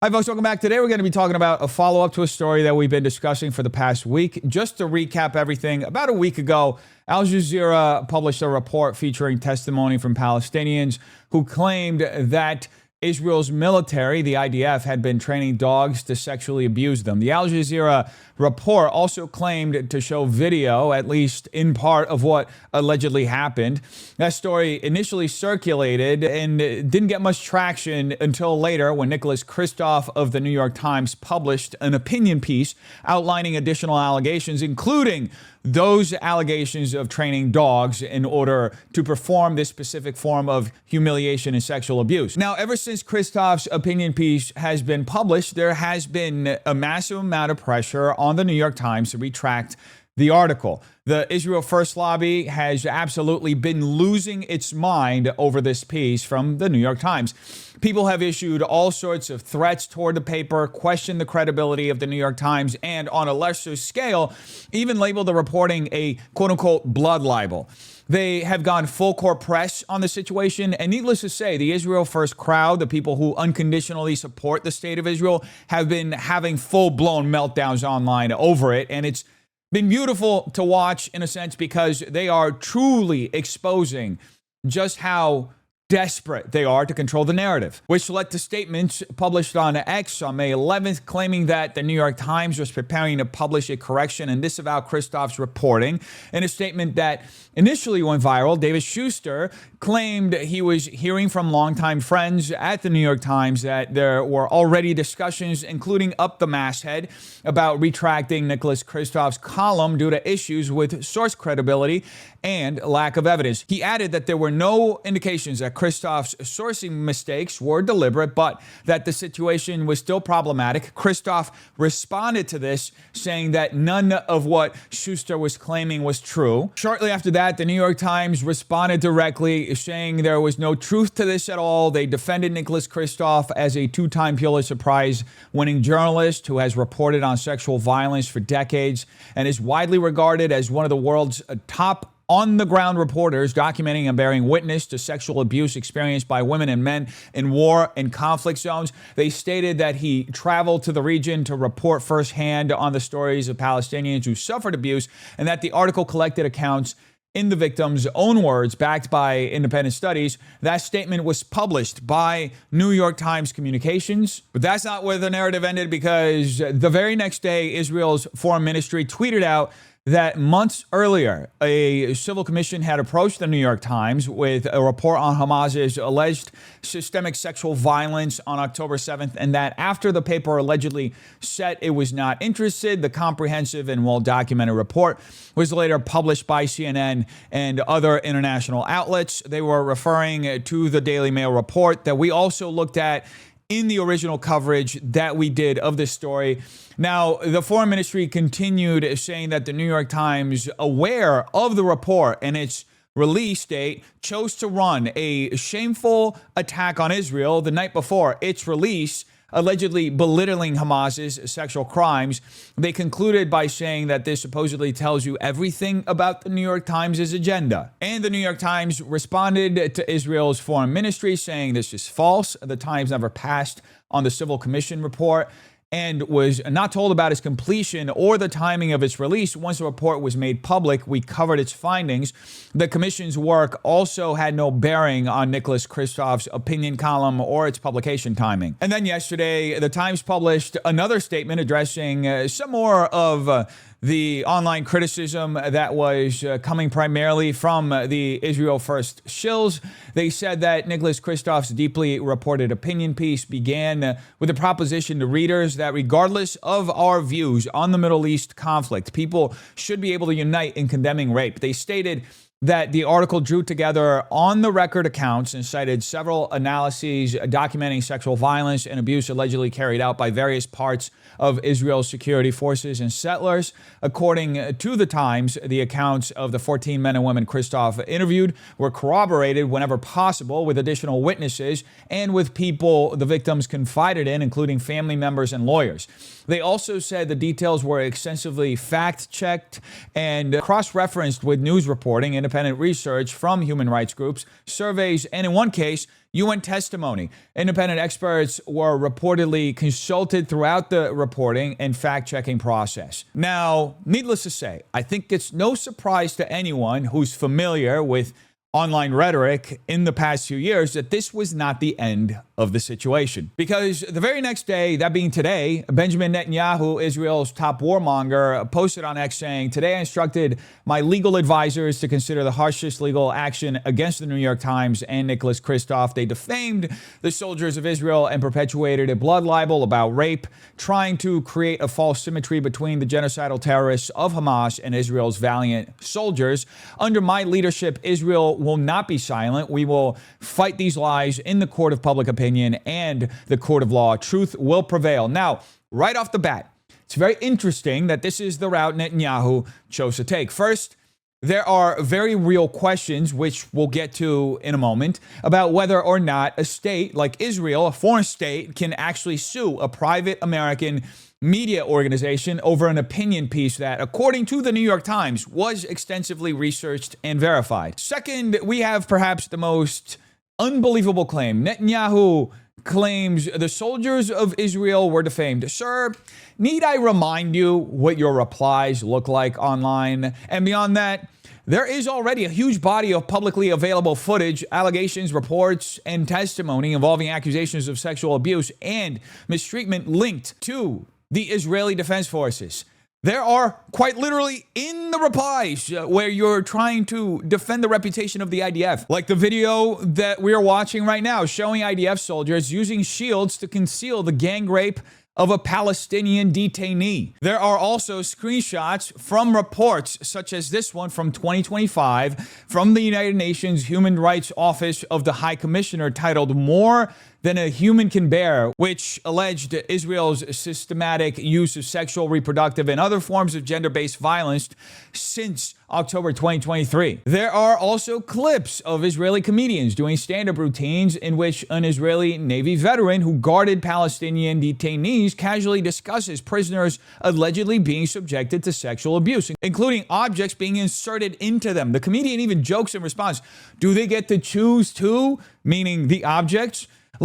Hi, folks. Welcome back. Today, we're going to be talking about a follow-up to a story that we've been discussing for the past week. Just to recap everything, about a week ago, Al Jazeera published a report featuring testimony from Palestinians who claimed that Israel's military, the IDF, had been training dogs to sexually abuse them. The Al Jazeera report also claimed to show video, at least in part, of what allegedly happened. That story initially circulated and didn't get much traction until later when Nicholas Kristof of the New York Times published an opinion piece outlining additional allegations, including those allegations of training dogs in order to perform this specific form of humiliation and sexual abuse. Now, ever since Kristof's opinion piece has been published, there has been a massive amount of pressure on the New York Times to retract the article. The Israel First lobby has absolutely been losing its mind over this piece from the New York Times. People have issued all sorts of threats toward the paper, questioned the credibility of the New York Times, and on a lesser scale, even labeled the reporting a quote-unquote blood libel. They have gone full court press on the situation, and needless to say, the Israel First crowd, the people who unconditionally support the state of Israel, have been having full-blown meltdowns online over it, and it's been beautiful to watch in a sense because they are truly exposing just how desperate they are to control the narrative, which led to statements published on X on May 11th claiming that the New York Times was preparing to publish a correction and disavow Kristof's reporting. In a statement that initially went viral, David Schuster claimed he was hearing from longtime friends at the New York Times that there were already discussions, including up the masthead, about retracting Nicholas Kristof's column due to issues with source credibility and lack of evidence. He added that there were no indications that Kristof's sourcing mistakes were deliberate, but that the situation was still problematic. Kristof responded to this, saying that none of what Schuster was claiming was true. Shortly after that, the New York Times responded directly, saying there was no truth to this at all. They defended Nicholas Kristof as a two-time Pulitzer Prize-winning journalist who has reported on sexual violence for decades and is widely regarded as one of the world's top on-the-ground reporters documenting and bearing witness to sexual abuse experienced by women and men in war and conflict zones. They stated that he traveled to the region to report firsthand on the stories of Palestinians who suffered abuse, and that the article collected accounts in the victims' own words, backed by independent studies. That statement was published by New York Times Communications. But that's not where the narrative ended, because the very next day, Israel's foreign ministry tweeted out that months earlier, a civil commission had approached the New York Times with a report on Hamas's alleged systemic sexual violence on October 7th, and that after the paper allegedly said it was not interested, the comprehensive and well-documented report was later published by CNN and other international outlets. They were referring to the Daily Mail report that we also looked at in the original coverage that we did of this story. Now, the foreign ministry continued saying that the New York Times, aware of the report and its release date, chose to run a shameful attack on Israel the night before its release, allegedly belittling Hamas's sexual crimes. They concluded by saying that this supposedly tells you everything about the New York Times' agenda. And the New York Times responded to Israel's foreign ministry saying this is false. The Times never passed on the Civil Commission report and was not told about its completion or the timing of its release. Once the report was made public, we covered its findings. The commission's work also had no bearing on Nicholas Kristof's opinion column or its publication timing. And then yesterday, the Times published another statement addressing some more of the online criticism that was coming primarily from the Israel First shills. They said that Nicholas Kristof's deeply reported opinion piece began with a proposition to readers that regardless of our views on the Middle East conflict, people should be able to unite in condemning rape. They stated that the article drew together on-the-record accounts and cited several analyses documenting sexual violence and abuse allegedly carried out by various parts of Israel's security forces and settlers. According to the Times, the accounts of the 14 men and women Kristof interviewed were corroborated whenever possible with additional witnesses and with people the victims confided in, including family members and lawyers. They also said the details were extensively fact-checked and cross-referenced with news reporting, independent research from human rights groups, surveys, and in one case, UN testimony. Independent experts were reportedly consulted throughout the reporting and fact-checking process. Now, needless to say, I think it's no surprise to anyone who's familiar with online rhetoric in the past few years that this was not the end of the situation. Because the very next day, that being today, Benjamin Netanyahu, Israel's top warmonger, posted on X saying, "Today I instructed my legal advisors to consider the harshest legal action against the New York Times and Nicholas Kristof. They defamed the soldiers of Israel and perpetuated a blood libel about rape, trying to create a false symmetry between the genocidal terrorists of Hamas and Israel's valiant soldiers. Under my leadership, Israel will not be silent. We will fight these lies in the court of public opinion and the court of law. Truth will prevail." Now, right off the bat, it's very interesting that this is the route Netanyahu chose to take. First, there are very real questions, which we'll get to in a moment, about whether or not a state like Israel, a foreign state, can actually sue a private American media organization over an opinion piece that, according to the New York Times, was extensively researched and verified. Second, we have perhaps the most unbelievable claim. Netanyahu claims the soldiers of Israel were defamed. Sir, need I remind you what your replies look like online? And beyond that, there is already a huge body of publicly available footage, allegations, reports, and testimony involving accusations of sexual abuse and mistreatment linked to the Israeli Defense Forces. There are quite literally in the replies where you're trying to defend the reputation of the IDF. Like the video that we are watching right now showing IDF soldiers using shields to conceal the gang rape of a Palestinian detainee. There are also screenshots from reports such as this one from 2025 from the United Nations Human Rights Office of the High Commissioner titled "More Than a Human Can Bear," which alleged Israel's systematic use of sexual, reproductive, and other forms of gender-based violence since October 2023. There are also clips of Israeli comedians doing stand-up routines in which an Israeli Navy veteran who guarded Palestinian detainees casually discusses prisoners allegedly being subjected to sexual abuse, including objects being inserted into them. The comedian even jokes in response, "Do they get to choose too?" Meaning the objects.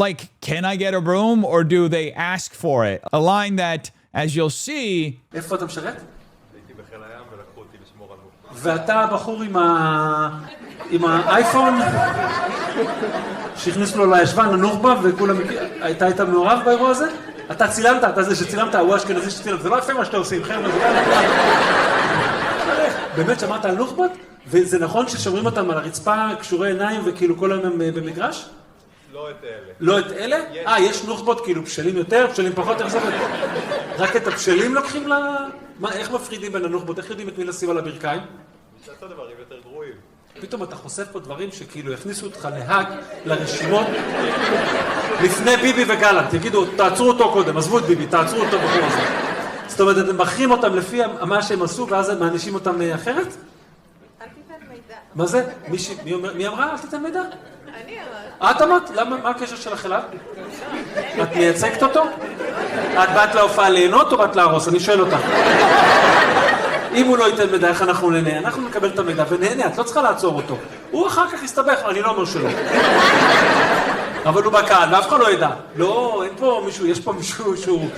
Like, can I get a room or do they ask for it? A line that, as you'll see... איפה אתה משרת? הייתי בחיל הים ולקחו אותי לשמור על נוח'בה. ואתה הבחור עם האייפון שהכניס לו לישבן לנוח'בה וכולם... אתה היית מעורב באירוע הזה? אתה צילמת, אתה זה שצילמת, הוא האשכנזי שצילמת. זה לא יפה מה שאתה עושים, חבר'ה. באמת שמעת על נוח'בות? וזה נכון ששומרים אותם על הרצפה, קשורי עיניים וכאילו כל היום הם במגרש? לא את אלה. לא את אלה? יש נוח'בות כאילו בשלים יותר, בשלים פחות, איך זה עובד? רק את הבשלים לוקחים איך מפרידים בין הנוח'בות? איך יודעים את מי לשים על הברכיים? זה אותו דבר, הם יותר גרועים. פתאום אתה חושף פה דברים שכאילו הכניסו אותך להג, לרשימות, לפני ביבי וגלנט. יגידו, תעצרו אותו קודם, עזבו את ביבי, תעצרו אותו בחור הזה. זאת אומרת, אתם מכרים אותם לפי מה שהם עשו, ואז הם מענישים אותם אחרת? אל תיתן מידע. מה זה? מי אמרה? אל תיתן מידע? אני אמרת. את אמרת? למה? מה הקשר שלך אליו? את מייצגת אותו? את באת להופעה ליהנות או באת להרוס? אני שואל אותך. אם הוא לא ייתן מידע, איך אנחנו נהנה? אנחנו נקבל את המידע ונהנה, את לא צריכה לעצור אותו. הוא אחר כך יסתבך, אני לא אומר שלא. אבל הוא בקהל, ואף אחד לא ידע. לא, אין פה מישהו, יש פה מישהו שהוא...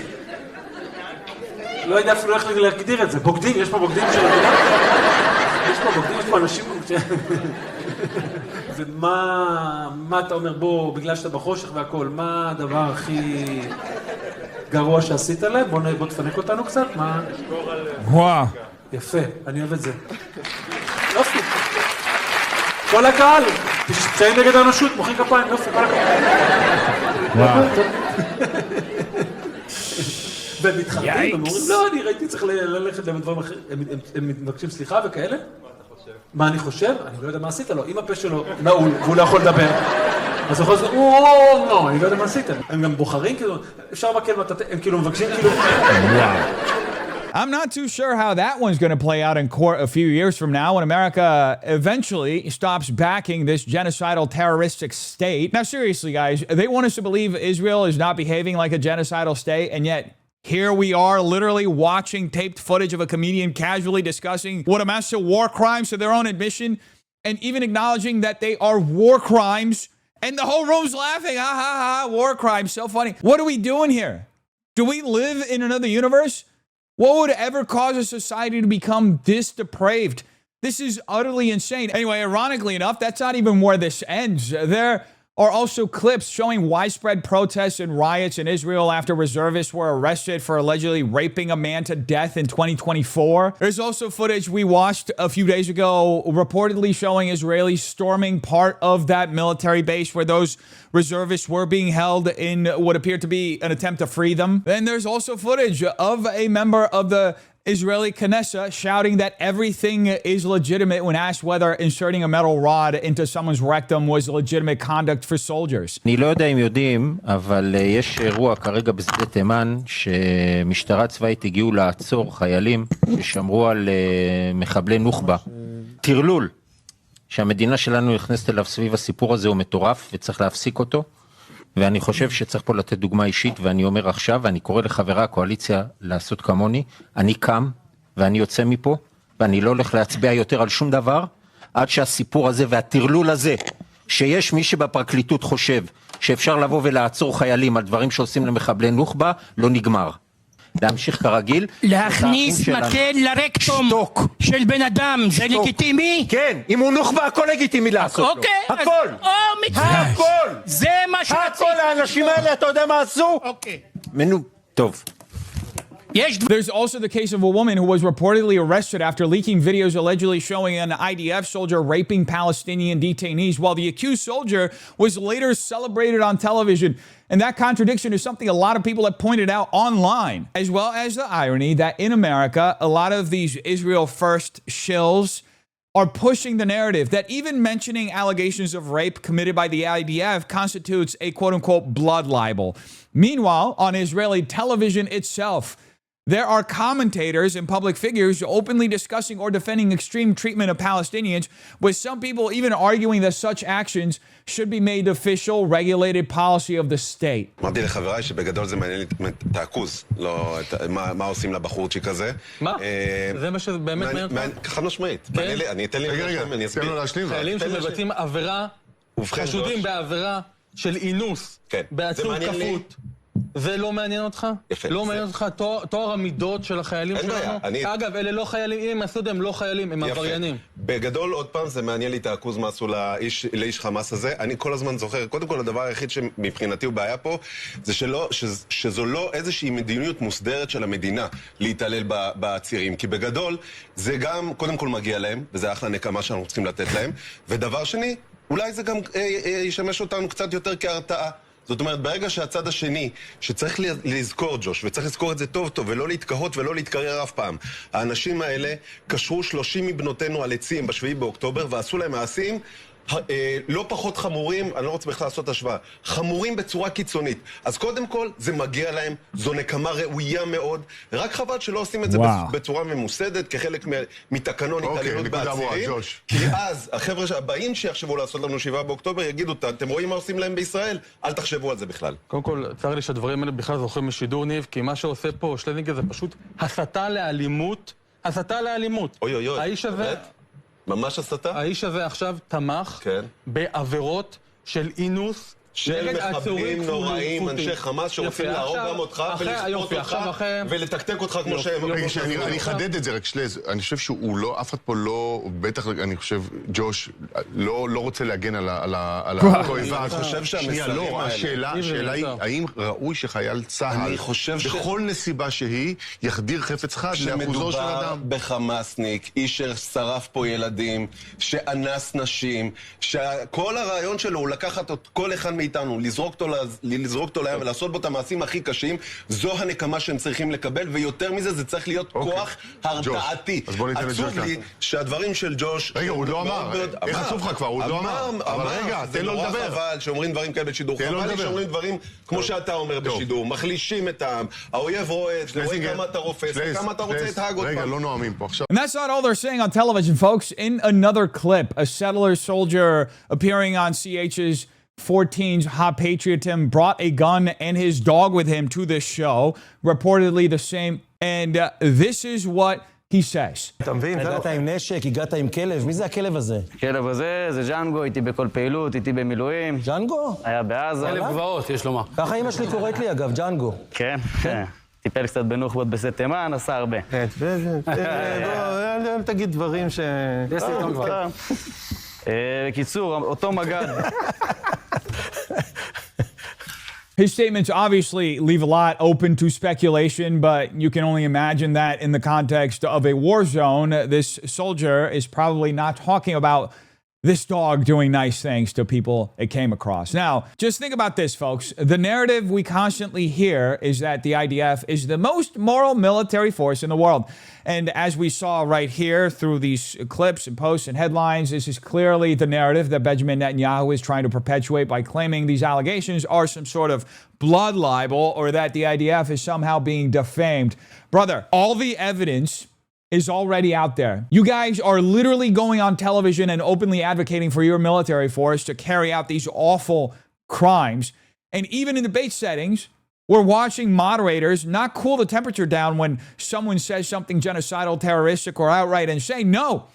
לא יודע אפילו איך להגדיר את זה. בוגדים, יש פה בוגדים של המדינה. יש פה בוגדים, יש פה אנשים... ומה אתה אומר, בוא, בגלל שאתה בחושך והכל, מה הדבר הכי גרוע שעשית להם? בוא תפנק אותנו קצת, מה? וואו. יפה, אני אוהב את זה. יופי. כל הקהל, תשעים נגד האנושות, מוחאים כפיים, יופי, כל הקהל. וואו. והם מתחרטים, הם אומרים, לא, אני ראיתי צריך ללכת להם דברים אחרים, הם מבקשים סליחה וכאלה? מה אני חושב? אני לא יודע מה עשית לו. אם הפה שלו נעול והוא לא יכול לדבר, אז הוא יכול לעשות, לא, אני לא יודע מה עשית. הם גם בוחרים, כאילו, אפשר מקל, הם כאילו מבקשים, כאילו... I'm not too sure how that one's going to play out in court a few years from now when America eventually stops backing this genocidal terroristic state. Now, seriously, guys, they want us to believe Israel is not behaving like a genocidal state, and yet here we are literally watching taped footage of a comedian casually discussing what amounts to war crimes to their own admission and even acknowledging that they are war crimes And the whole room's laughing. Ha ha ha. War crime. So funny. What are we doing here? Do we live in another universe? What would ever cause a society to become this depraved? This is utterly insane. Anyway, ironically enough, that's not even where this ends. There are also clips showing widespread protests and riots in Israel after reservists were arrested for allegedly raping a man to death in 2024. There's also footage we watched a few days ago reportedly showing Israelis storming part of that military base where those reservists were being held in what appeared to be an attempt to free them. Then there's also footage of a member of the Israeli Knesset shouting that everything is legitimate when asked whether inserting a metal rod into someone's rectum was legitimate conduct for soldiers. אני לא יודע אם יודעים, אבל יש אירוע כרגע בשדה תימן שמשטרה צבאית הגיעו לעצור חיילים ששמרו על מחבלי נוח'בה. טרלול שהמדינה שלנו נכנסת אליו סביב הסיפור הזה הוא מטורף וצריך להפסיק אותו. ואני חושב שצריך פה לתת דוגמה אישית, ואני אומר עכשיו, ואני קורא לחברי הקואליציה לעשות כמוני, אני קם, ואני יוצא מפה, ואני לא הולך להצביע יותר על שום דבר, עד שהסיפור הזה והטרלול הזה, שיש מי שבפרקליטות חושב, שאפשר לבוא ולעצור חיילים על דברים שעושים למחבלי נוח'בה, לא נגמר. להמשיך כרגיל. להכניס מקל לרקטום של בן אדם, זה לגיטימי? כן, אם הוא נוח'בה, הכל לגיטימי לעשות לו. הכל! הכל! זה מה שרציתי. הכל, האנשים האלה, אתה יודע מה עשו? אוקיי. טוב. There's also the case of a woman who was reportedly arrested after leaking videos allegedly showing an IDF soldier raping Palestinian detainees, while the accused soldier was later celebrated on television. And that contradiction is something a lot of people have pointed out online, as well as the irony that in America, a lot of these Israel first shills are pushing the narrative that even mentioning allegations of rape committed by the IDF constitutes a quote-unquote blood libel. Meanwhile, on Israeli television itself, there are commentators and public figures openly discussing or defending extreme treatment of Palestinians, with some people even arguing that such actions should be made official, regulated policy of the state. אמרתי לחבריי שבגדול זה מעניין את העכוז, לא מה עושים לבחורצ'יק הזה. מה? זה מה שבאמת מעניין אותך? חד משמעית. אני אתן לי להשלים, אני אסביר. חיילים שמבצעים עבירה, חשודים בעבירה של אינוס, בעצור כפות. זה לא מעניין אותך? יפה. לא מעניין אותך תואר המידות של החיילים שלנו? אגב, אלה לא חיילים, אם הם עשו הם לא חיילים, הם עבריינים. בגדול, עוד פעם, זה מעניין לי את העכוז מה עשו לאיש חמאס הזה. אני כל הזמן זוכר, קודם כל, הדבר היחיד שמבחינתי הוא בעיה פה, זה שזו לא איזושהי מדיניות מוסדרת של המדינה להתעלל בצירים. כי בגדול, זה גם, קודם כל מגיע להם, וזה אחלה נקמה שאנחנו צריכים לתת להם. ודבר שני, אולי זה גם ישמש אותנו קצת יותר כהרתעה. זאת אומרת, ברגע שהצד השני, שצריך לזכור, ג'וש, וצריך לזכור את זה טוב טוב, ולא להתקהות ולא להתקרר אף פעם. האנשים האלה קשרו 30 מבנותינו על עצים ב7 באוקטובר, ועשו להם מעשים לא פחות חמורים, אני לא רוצה בכלל לעשות השוואה, חמורים בצורה קיצונית. אז קודם כל, זה מגיע להם, זו נקמה ראויה מאוד, רק חבל שלא עושים את זה בצורה ממוסדת, כחלק מתקנון התעללות בעצירים, כי אז החבר'ה הבאים שיחשבו לעשות לנו 7 באוקטובר יגידו, אתם רואים מה עושים להם בישראל? אל תחשבו על זה בכלל. קודם כל, צר לי שהדברים האלה בכלל זוכים משידור ניב, כי מה שעושה פה שלניגה זה פשוט הסתה לאלימות, הסתה לאלימות. אוי אוי אוי, האיש הזה... ממש הסתה? האיש הזה עכשיו תמך בעבירות של אינוס של מחבלים נוראים, אנשי חמאס שרוצים להרוג גם אותך ולכפות אותך ולתקתק אותך כמו שהם. רגע, אני אחדד את זה רק שלז, אני חושב שהוא לא, אף אחד פה לא, בטח אני חושב, ג'וש, לא רוצה להגן על הכואבה. אני חושב שהמסרים האלה. השאלה היא, האם ראוי שחייל צה"ל, בכל נסיבה שהיא, יחדיר חפץ חד לאחוזו של אדם? שמדובר בחמאסניק, איש ששרף פה ילדים, שאנס נשים, שכל הרעיון שלו הוא לקחת את כל אחד מאיתנו, לזרוק אותו לים ולעשות בו את המעשים הכי קשים, זו הנקמה שהם צריכים לקבל, ויותר מזה זה צריך להיות כוח הרתעתי. עצוב לי שהדברים של ג'וש... רגע, הוא לא אמר. איך עצוב לך כבר? הוא לא אמר. אבל רגע, תן לו לדבר. זה נורא חבל שאומרים דברים כאלה בשידור. חבל לי שאומרים דברים כמו שאתה אומר בשידור. מחלישים את העם. האויב רואה כמה אתה רופס, כמה אתה רוצה את האגות. רגע, לא נועמים פה עכשיו. And that's not all they're saying on television, folks. In another clip, a settler soldier appearing on CH's 14's Hot Patriotism brought a gun and his dog with him to this show, reportedly the same. And this is what he says. אתה מבין? הגעת עם נשק, הגעת עם כלב, מי זה הכלב הזה? הכלב הזה זה ג'אנגו, איתי בכל פעילות, איתי במילואים. ג'אנגו? היה בעזה. כלב גבעות, יש לומר. ככה אמא שלי קוראת לי אגב, ג'אנגו. כן, טיפל קצת בנוח'בות בסט תימן, עשה הרבה. אל תגיד דברים ש... בקיצור, אותו מג"ד. His statements obviously leave a lot open to speculation, but you can only imagine that in the context of a war zone, this soldier is probably not talking about this dog doing nice things to people it came across. Now, just think about this, folks. The narrative we constantly hear is that the IDF is the most moral military force in the world. And as we saw right here through these clips and posts and headlines, this is clearly the narrative that Benjamin Netanyahu is trying to perpetuate by claiming these allegations are some sort of blood libel or that the IDF is somehow being defamed. Brother, all the evidence is already out there. You guys are literally going on television and openly advocating for your military force to carry out these awful crimes. And even in debate settings, we're watching moderators not cool the temperature down when someone says something genocidal, terroristic, or outright insane. No,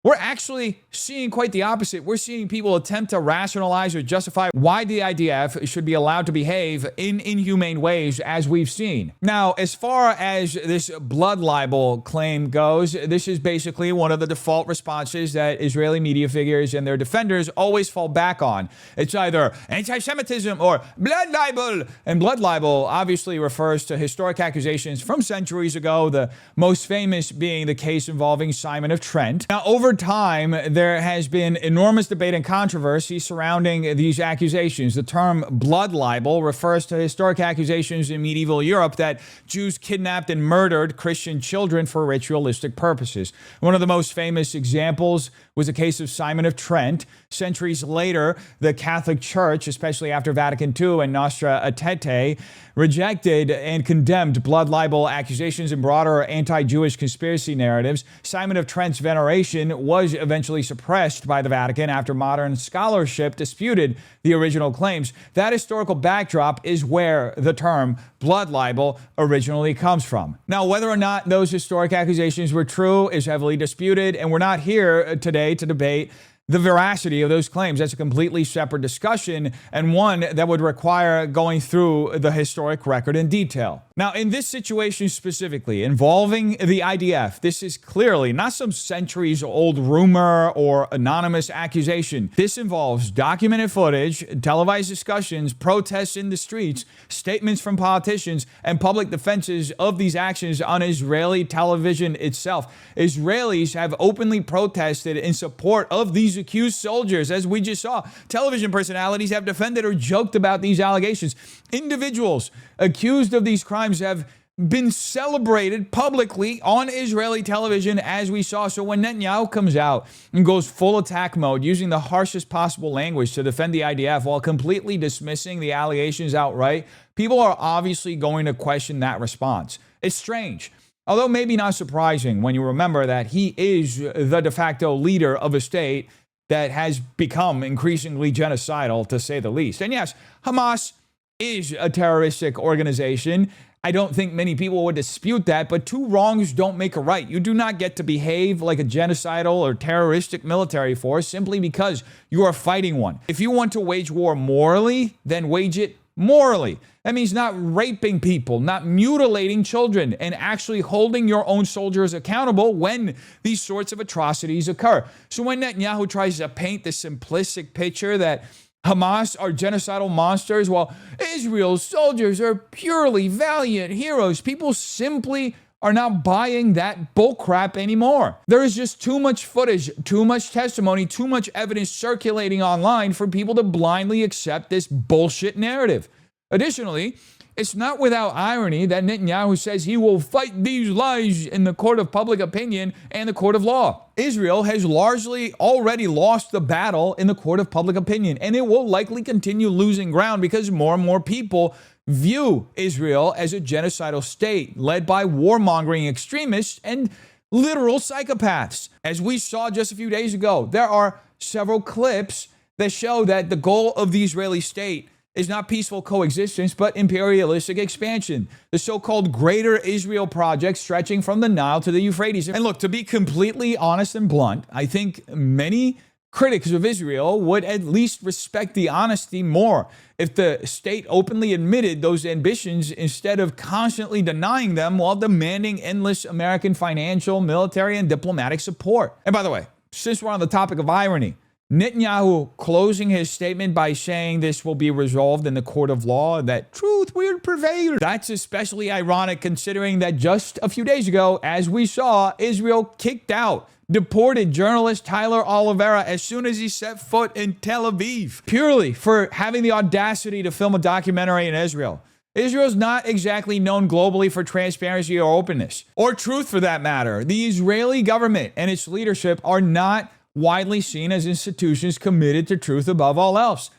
we're actually seeing quite the opposite. We're seeing people attempt to rationalize or justify why the IDF should be allowed to behave in inhumane ways, as we've seen. Now, as far as this blood libel claim goes, this is basically one of the default responses that Israeli media figures and their defenders always fall back on. It's either anti-Semitism or blood libel. And blood libel obviously refers to historic accusations from centuries ago, the most famous being the case involving Simon of Trent. Now, over time, there has been enormous debate and controversy surrounding these accusations. The term blood libel refers to historic accusations in medieval Europe that Jews kidnapped and murdered Christian children for ritualistic purposes. One of the most famous examples was the case of Simon of Trent. Centuries later, the Catholic Church, especially after Vatican II and Nostra Aetate, rejected and condemned blood libel accusations and broader anti-Jewish conspiracy narratives. Simon of Trent's veneration was eventually suppressed by the Vatican after modern scholarship disputed the original claims. That historical backdrop is where the term blood libel originally comes from. Now, whether or not those historic accusations were true is heavily disputed, and we're not here today to debate the veracity of those claims. That's a completely separate discussion and one that would require going through the historic record in detail. Now, in this situation specifically involving the IDF, this is clearly not some centuries-old rumor or anonymous accusation. This involves documented footage, televised discussions, protests in the streets, statements from politicians, and public defenses of these actions on Israeli television itself. Israelis have openly protested in support of these accused soldiers, as we just saw. Television personalities have defended or joked about these allegations. Individuals accused of these crimes have been celebrated publicly on Israeli television, as we saw. So when Netanyahu comes out and goes full attack mode, using the harshest possible language to defend the IDF while completely dismissing the allegations outright, people are obviously going to question that response. It's strange. Although maybe not surprising when you remember that he is the de facto leader of a state that has become increasingly genocidal, to say the least. And yes, Hamas is a terroristic organization. I don't think many people would dispute that, but two wrongs don't make a right. You do not get to behave like a genocidal or terroristic military force simply because you are fighting one. If you want to wage war morally, then wage it morally. That means not raping people, not mutilating children, and actually holding your own soldiers accountable when these sorts of atrocities occur. So when Netanyahu tries to paint the simplistic picture that Hamas are genocidal monsters while Israel's soldiers are purely valiant heroes, people simply are not buying that bullcrap anymore. There is just too much footage, too much testimony, too much evidence circulating online for people to blindly accept this bullshit narrative. Additionally, it's not without irony that Netanyahu says he will fight these lies in the court of public opinion and the court of law. Israel has largely already lost the battle in the court of public opinion, and it will likely continue losing ground because more and more people view Israel as a genocidal state led by warmongering extremists and literal psychopaths. As we saw just a few days ago, there are several clips that show that the goal of the Israeli state is not peaceful coexistence, but imperialistic expansion. The so-called Greater Israel Project stretching from the Nile to the Euphrates. And look, to be completely honest and blunt, I think many critics of Israel would at least respect the honesty more if the state openly admitted those ambitions instead of constantly denying them while demanding endless American financial, military, and diplomatic support. And by the way, since we're on the topic of irony, Netanyahu closing his statement by saying this will be resolved in the court of law and that truth will prevail. That's especially ironic considering that just a few days ago, as we saw, Israel kicked out, deported journalist Tyler Oliveira as soon as he set foot in Tel Aviv, purely for having the audacity to film a documentary in Israel. Israel's not exactly known globally for transparency or openness, or truth for that matter. The Israeli government and its leadership are not widely seen as institutions committed to truth above all else.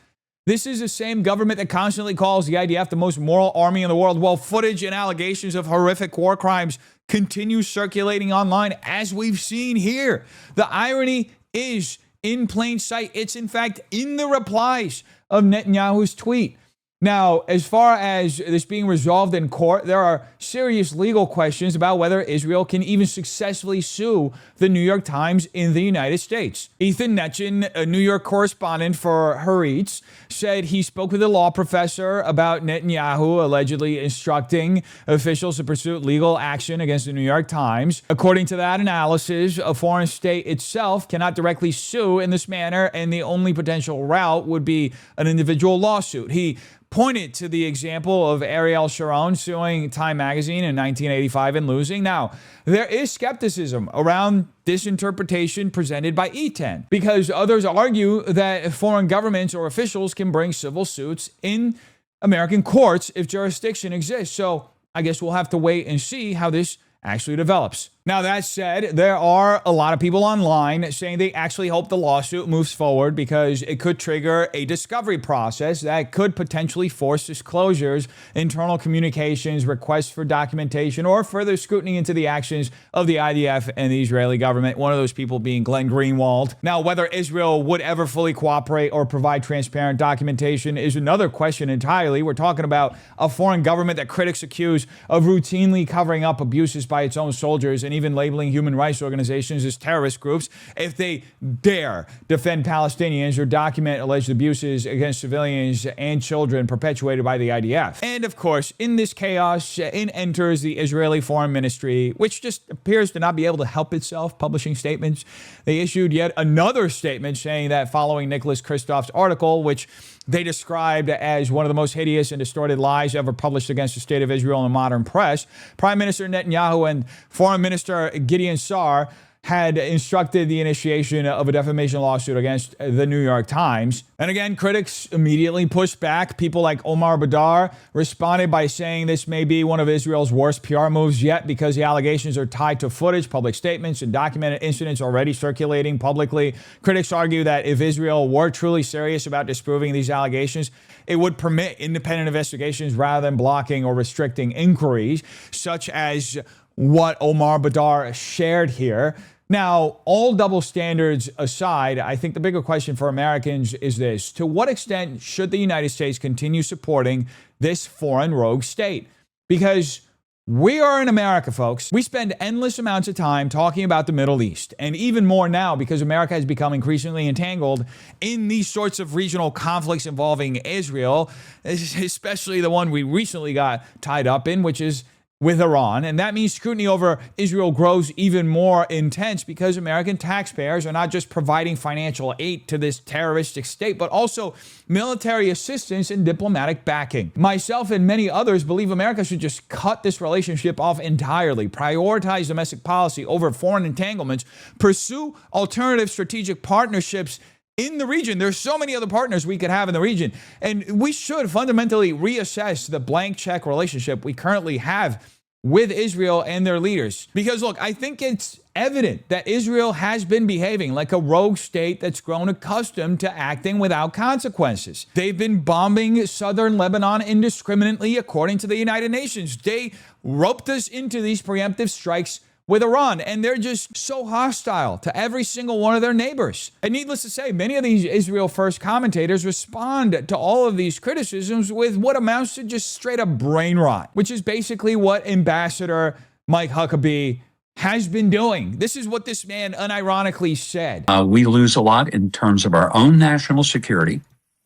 This is the same government that constantly calls the IDF the most moral army in the world, while footage and allegations of horrific war crimes continue circulating online, as we've seen here. The irony is in plain sight. It's in fact in the replies of Netanyahu's tweet. Now, as far as this being resolved in court, there are serious legal questions about whether Israel can even successfully sue the New York Times in the United States. Ethan Netchin, a New York correspondent for Haaretz, said he spoke with a law professor about Netanyahu allegedly instructing officials to pursue legal action against the New York Times. According to that analysis, a foreign state itself cannot directly sue in this manner, and the only potential route would be an individual lawsuit. He pointed to the example of Ariel Sharon suing Time magazine in 1985 and losing. Now, there is skepticism around this interpretation presented by E10 because others argue that foreign governments or officials can bring civil suits in American courts if jurisdiction exists. So I guess we'll have to wait and see how this actually develops. Now, that said, there are a lot of people online saying they actually hope the lawsuit moves forward because it could trigger a discovery process that could potentially force disclosures, internal communications, requests for documentation, or further scrutiny into the actions of the IDF and the Israeli government, one of those people being Glenn Greenwald. Now, whether Israel would ever fully cooperate or provide transparent documentation is another question entirely. We're talking about a foreign government that critics accuse of routinely covering up abuses by its own soldiers and even labeling human rights organizations as terrorist groups if they dare defend Palestinians or document alleged abuses against civilians and children perpetuated by the IDF. And of course, in this chaos, in enters the Israeli Foreign Ministry, which just appears to not be able to help itself publishing statements. They issued yet another statement saying that following Nicholas Kristof's article, which they described as one of the most hideous and distorted lies ever published against the state of Israel in the modern press, Prime Minister Netanyahu and Foreign Minister Gideon Sa'ar had instructed the initiation of a defamation lawsuit against the New York Times. And again, critics immediately pushed back. People like Omar Badar responded by saying this may be one of Israel's worst PR moves yet because the allegations are tied to footage, public statements, and documented incidents already circulating publicly. Critics argue that if Israel were truly serious about disproving these allegations, it would permit independent investigations rather than blocking or restricting inquiries, such as what Omar Badar shared here. Now, all double standards aside, I think the bigger question for Americans is this: to what extent should the United States continue supporting this foreign rogue state? Because we are in America, folks. We spend endless amounts of time talking about the Middle East, and even more now because America has become increasingly entangled in these sorts of regional conflicts involving Israel, especially the one we recently got tied up in, which is with Iran. And that means scrutiny over Israel grows even more intense because American taxpayers are not just providing financial aid to this terroristic state, but also military assistance and diplomatic backing. Myself and many others believe America should just cut this relationship off entirely, prioritize domestic policy over foreign entanglements, pursue alternative strategic partnerships in the region. There's so many other partners we could have in the region. And we should fundamentally reassess the blank check relationship we currently have with Israel and their leaders. Because look, I think it's evident that Israel has been behaving like a rogue state that's grown accustomed to acting without consequences. They've been bombing southern Lebanon indiscriminately, according to the United Nations. They roped us into these preemptive strikes with Iran, and they're just so hostile to every single one of their neighbors. And needless to say, many of these Israel First commentators respond to all of these criticisms with what amounts to just straight up brain rot, which is basically what Ambassador Mike Huckabee has been doing. This is what this man unironically said. We lose a lot in terms of our own national security,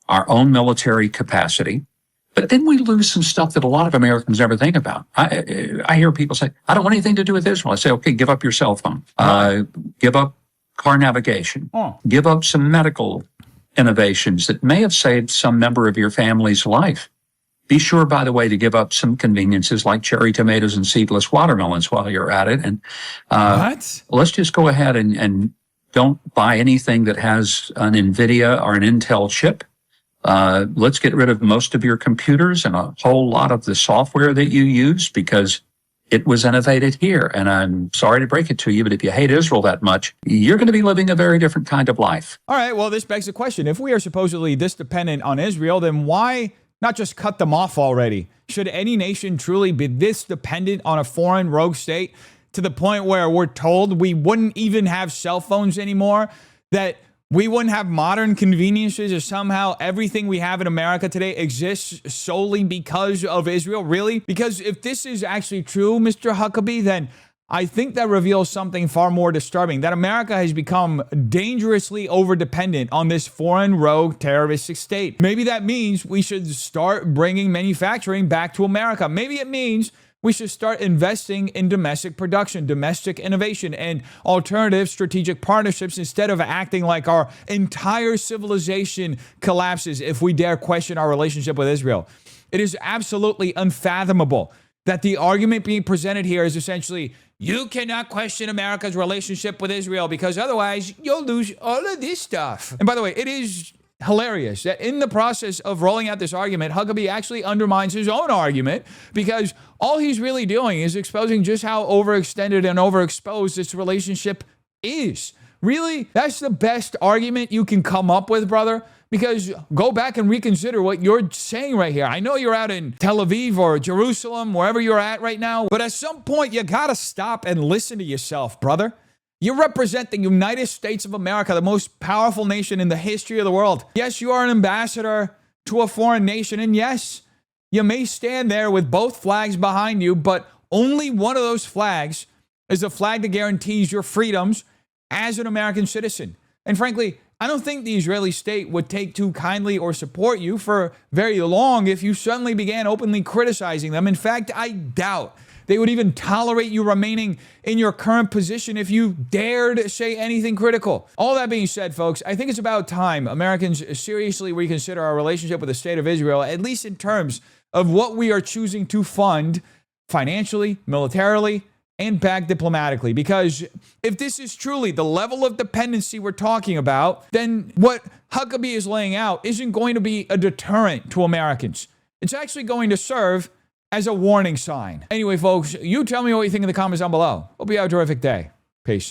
our own military capacity. But then we lose some stuff that a lot of Americans never think about. I hear people say, I don't want anything to do with Israel. I say, okay, give up your cell phone. Give up car navigation. Give up some medical innovations that may have saved some member of your family's life. Be sure, by the way, to give up some conveniences like cherry tomatoes and seedless watermelons while you're at it. And let's just go ahead and don't buy anything that has an NVIDIA or an Intel chip. Let's get rid of most of your computers and a whole lot of the software that you use because it was innovated here. And I'm sorry to break it to you, but if you hate Israel that much, you're going to be living a very different kind of life. All right, well, this begs the question. If we are supposedly this dependent on Israel, then why not just cut them off already? Should any nation truly be this dependent on a foreign rogue state to the point where we're told we wouldn't even have cell phones anymore, that we wouldn't have modern conveniences, or somehow everything we have in America today exists solely because of Israel? Really? Because if this is actually true, Mr. Huckabee, then I think that reveals something far more disturbing, that America has become dangerously overdependent on this foreign rogue terroristic state. Maybe that means we should start bringing manufacturing back to America. Maybe it means we should start investing in domestic production, domestic innovation, and alternative strategic partnerships instead of acting like our entire civilization collapses if we dare question our relationship with Israel. It is absolutely unfathomable that the argument being presented here is essentially, you cannot question America's relationship with Israel because otherwise you'll lose all of this stuff. And by the way, it is hilarious that in the process of rolling out this argument, Huckabee actually undermines his own argument because all he's really doing is exposing just how overextended and overexposed this relationship is. Really? That's the best argument you can come up with, brother? Because go back and reconsider what you're saying right here. I know you're out in Tel Aviv or Jerusalem, wherever you're at right now, but at some point you gotta stop and listen to yourself, brother. You represent the United States of America, the most powerful nation in the history of the world. Yes, you are an ambassador to a foreign nation, and yes, you may stand there with both flags behind you, but only one of those flags is a flag that guarantees your freedoms as an American citizen. And frankly, I don't think the Israeli state would take too kindly or support you for very long if you suddenly began openly criticizing them. In fact, I doubt they would even tolerate you remaining in your current position if you dared say anything critical. All that being said, folks, I think it's about time Americans seriously reconsider our relationship with the state of Israel, at least in terms of what we are choosing to fund financially, militarily, and back diplomatically. Because if this is truly the level of dependency we're talking about, then what Huckabee is laying out isn't going to be a deterrent to Americans. It's actually going to serve as a warning sign. Anyway, folks, you tell me what you think in the comments down below. Hope you have a terrific day. Peace.